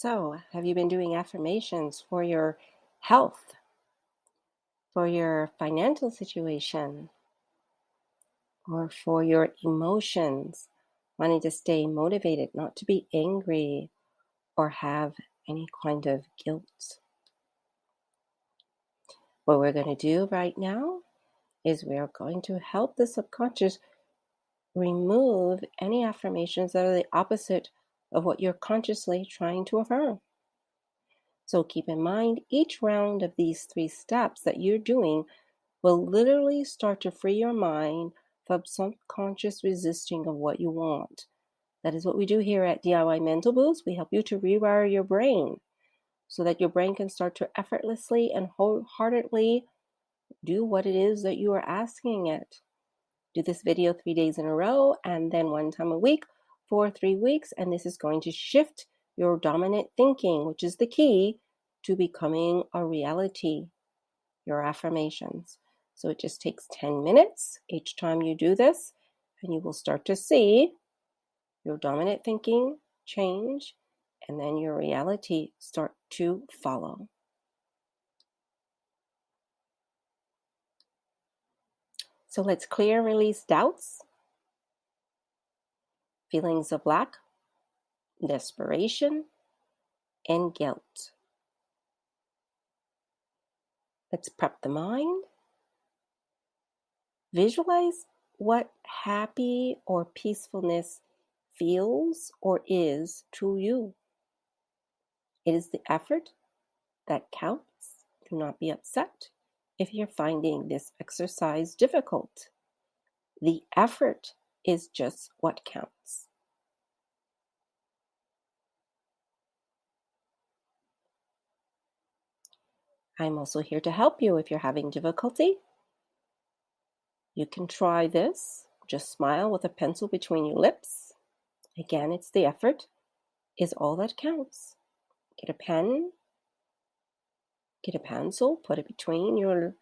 So, have you been doing affirmations for your health, for your financial situation, or for your emotions? Wanting to stay motivated, not to be angry or have any kind of guilt. What we're going to do right now is we are going to help the subconscious remove any affirmations that are the opposite of what you're consciously trying to affirm. So keep in mind, each round of these 3 steps that you're doing will literally start to free your mind from subconscious resisting of what you want. That is what we do here at DIY Mental Boost. We help you to rewire your brain so that your brain can start to effortlessly and wholeheartedly do what it is that you are asking it. Do this video 3 days in a row and then 1 time a week for 3 weeks. And this is going to shift your dominant thinking, which is the key to becoming a reality, your affirmations. So it just takes 10 minutes each time you do this, and you will start to see your dominant thinking change, and then your reality start to follow. So let's clear and release doubts, feelings of lack, desperation, and guilt. Let's prep the mind. Visualize what happy or peacefulness feels or is to you. It is the effort that counts. Do not be upset if you're finding this exercise difficult. The effort is just what counts. I'm also here to help you if you're having difficulty. You can try this. Just smile with a pencil between your lips. Again, it's the effort is all that counts. Get a pen, get a pencil, put it between your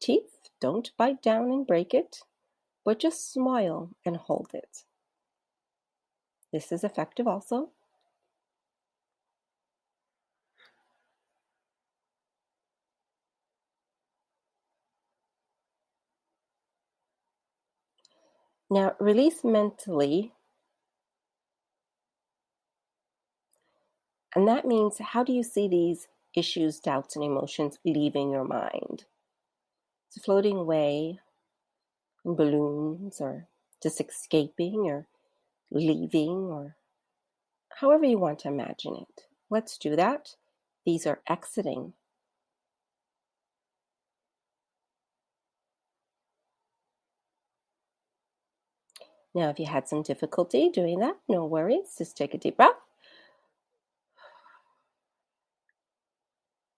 teeth. Don't bite down and break it, but just smile and hold it. This is effective also. Now, release mentally. And that means, how do you see these issues, doubts, and emotions leaving your mind? It's floating away in balloons, or just escaping, or leaving, or however you want to imagine it. Let's do that. These are exiting. Now, if you had some difficulty doing that, no worries. Just take a deep breath.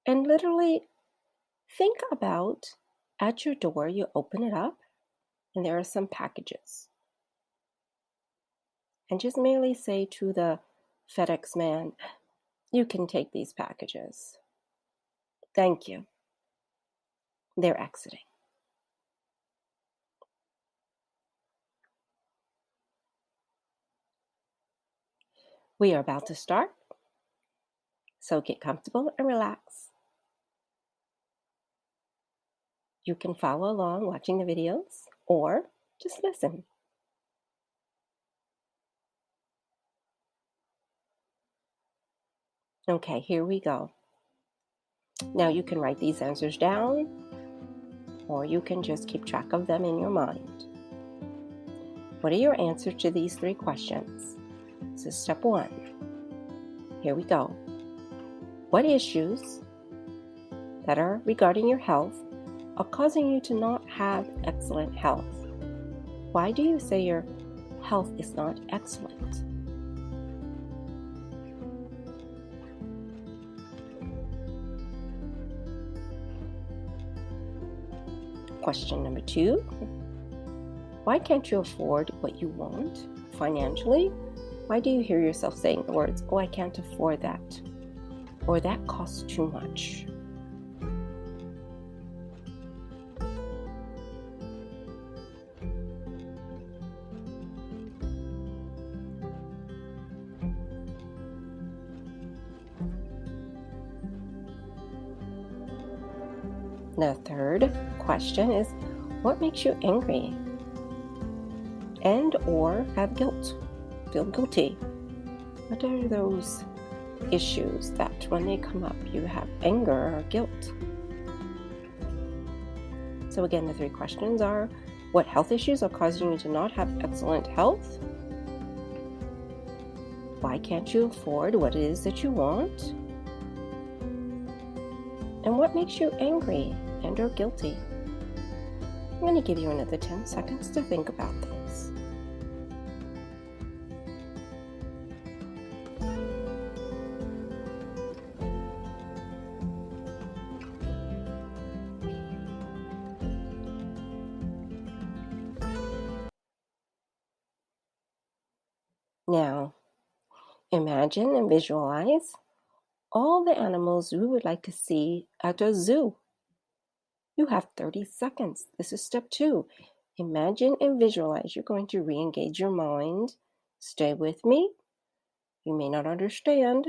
And literally think about, at your door, you open it up, and there are some packages. And just merely say to the FedEx man, "You can take these packages. Thank you." They're exiting. We are about to start, so get comfortable and relax. You can follow along watching the videos or just listen. Okay, here we go. Now you can write these answers down, or you can just keep track of them in your mind. What are your answers to these 3 questions? This is step 1. Here we go. What issues that are regarding your health are causing you to not have excellent health? Why do you say your health is not excellent? Question number 2. Why can't you afford what you want financially? Why do you hear yourself saying the words, "Oh, I can't afford that," or "That costs too much"? The third question is, what makes you angry and or have guilt? Feel guilty. What are those issues that when they come up you have anger or guilt? So again, the three questions are, what health issues are causing you to not have excellent health? Why can't you afford what it is that you want? And what makes you angry and or guilty? I'm going to give you another 10 seconds to think about those. Now, imagine and visualize all the animals you would like to see at a zoo. You have 30 seconds. This is step 2. Imagine and visualize. You're going to re-engage your mind. Stay with me. You may not understand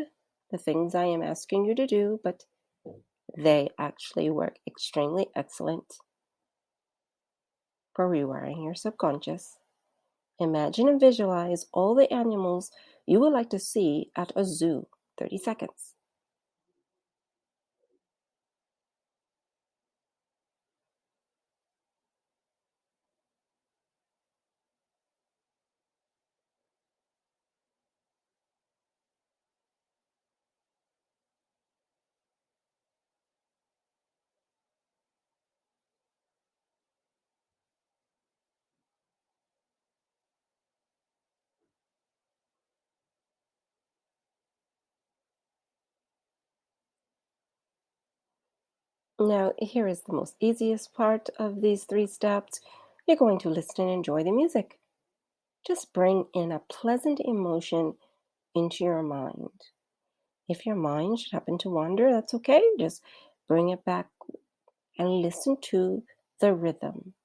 the things I am asking you to do, but they actually work extremely excellent for rewiring your subconscious. Imagine and visualize all the animals you would like to see at a zoo. 30 seconds. Now, here is the most easiest part of these 3 steps. You're going to listen and enjoy the music. Just bring in a pleasant emotion into your mind. If your mind should happen to wander, that's okay. Just bring it back and listen to the rhythm.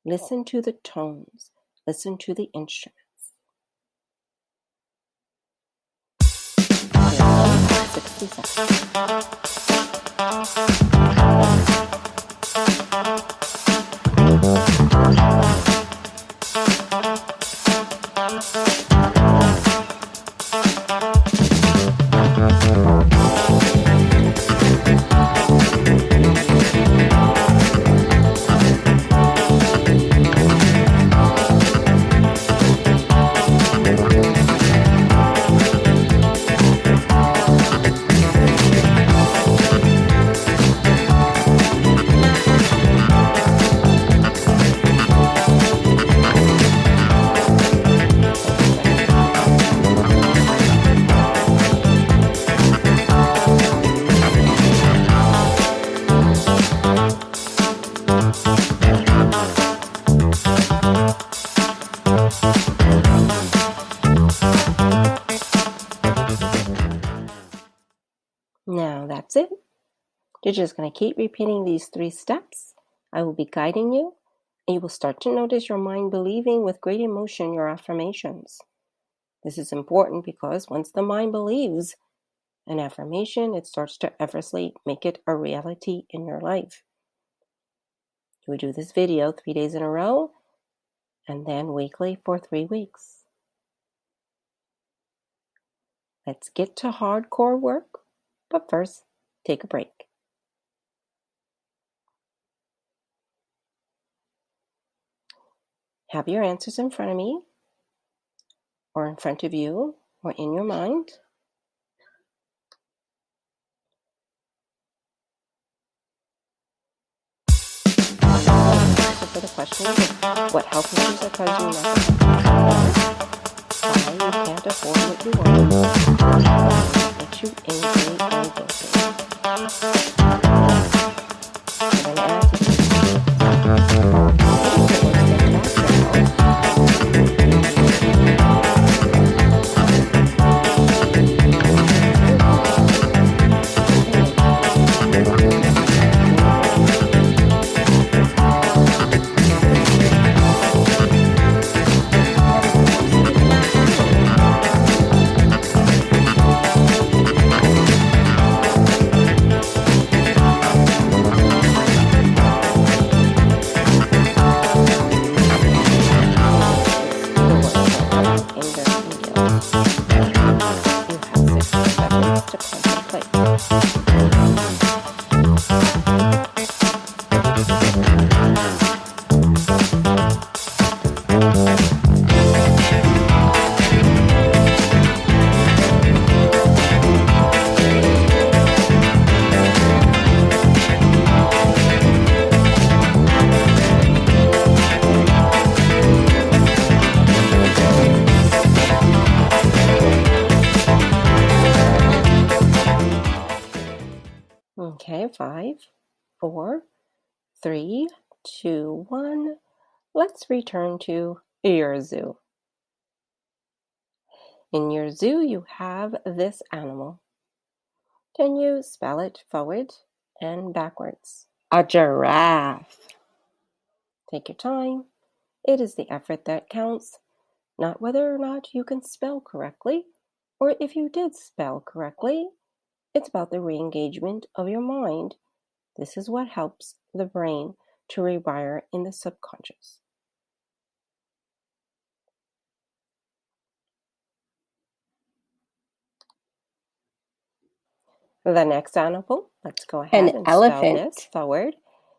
Listen to the tones. Listen to the instruments. 60 seconds. Now that's it. You're just going to keep repeating these 3 steps. I will be guiding you, and you will start to notice your mind believing with great emotion your affirmations. This is important because once the mind believes an affirmation, it starts to effortlessly make it a reality in your life. You would do this video 3 days in a row, and then weekly for 3 weeks. Let's get to hardcore work, but first, take a break. Have your answers in front of me, or in front of you, or in your mind. So for the question, what health issues are causing you not to have why you can't afford what you want, what makes you angry or guilty. I'm going to ask you Okay, 5, 4, 3, 2, 1. Let's return to your zoo. In your zoo, you have this animal. Can you spell it forward and backwards? A giraffe. Take your time. It is the effort that counts, not whether or not you can spell correctly, or if you did spell correctly. It's about the re-engagement of your mind. This is what helps the brain to rewire in the subconscious. The next animal, let's go ahead and spell this forward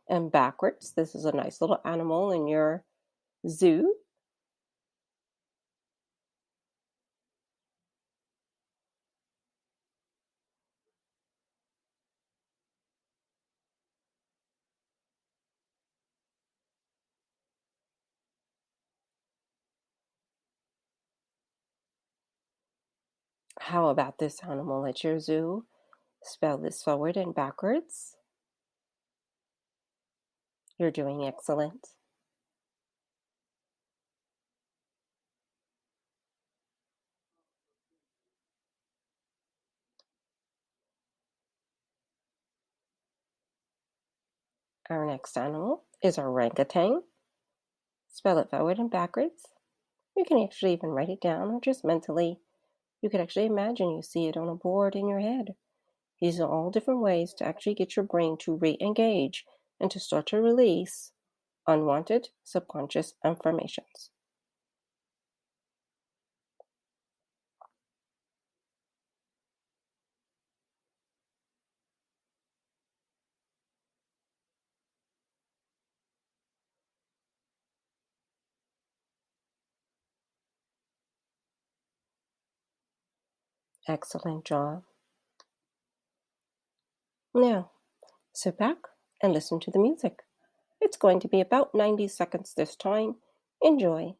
and backwards. This is a nice little animal in your zoo. How about this animal at your zoo? Spell this forward and backwards. You're doing excellent. Our next animal is orangutan. Spell it forward and backwards. You can actually even write it down or just mentally. You could actually imagine you see it on a board in your head. These are all different ways to actually get your brain to re-engage and to start to release unwanted subconscious informations. Excellent job. Now, sit back and listen to the music. It's going to be about 90 seconds this time. Enjoy.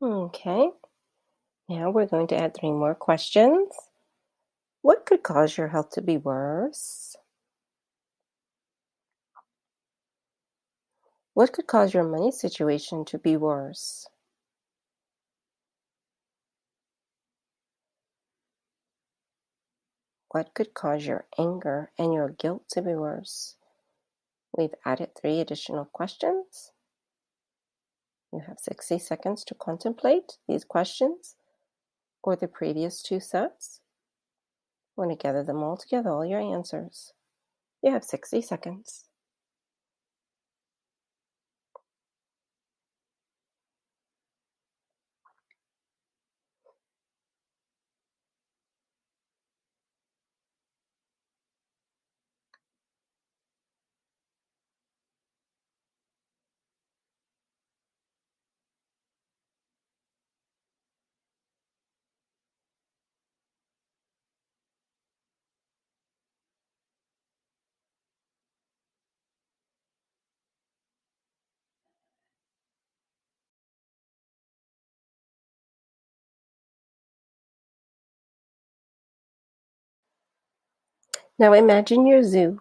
Okay, now we're going to add 3 more questions. What could cause your health to be worse? What could cause your money situation to be worse? What could cause your anger and your guilt to be worse? We've added 3 additional questions. You have 60 seconds to contemplate these questions or the previous 2 sets. You want to gather them all together, all your answers. You have 60 seconds. Now imagine your zoo.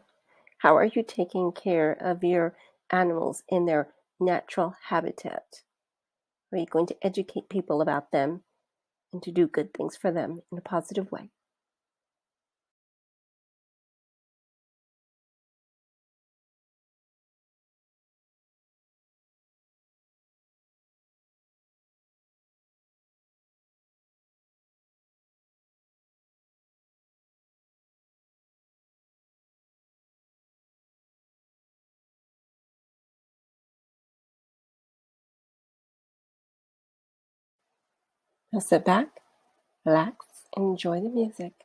How are you taking care of your animals in their natural habitat? Are you going to educate people about them and to do good things for them in a positive way? Now sit back, relax, and enjoy the music.